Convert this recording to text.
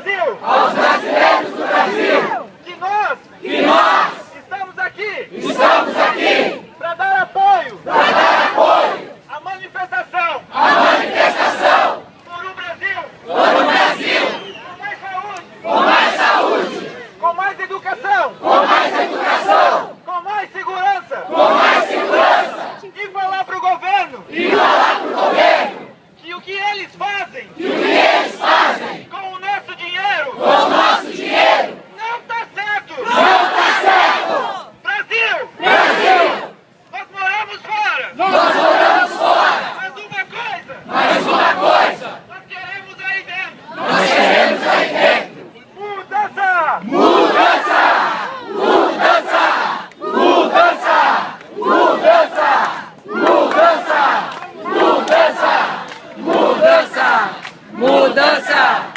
Brasil! Aos brasileiros do Brasil! Que nós estamos aqui para dar apoio à manifestação por um Brasil com mais saúde, com mais educação, com mais segurança, e falar para o governo que o que eles fazem com o nosso dinheiro não está certo. Brasil! Nós moramos fora! Mas uma coisa! Nós queremos aí dentro! Mudança! Mudança!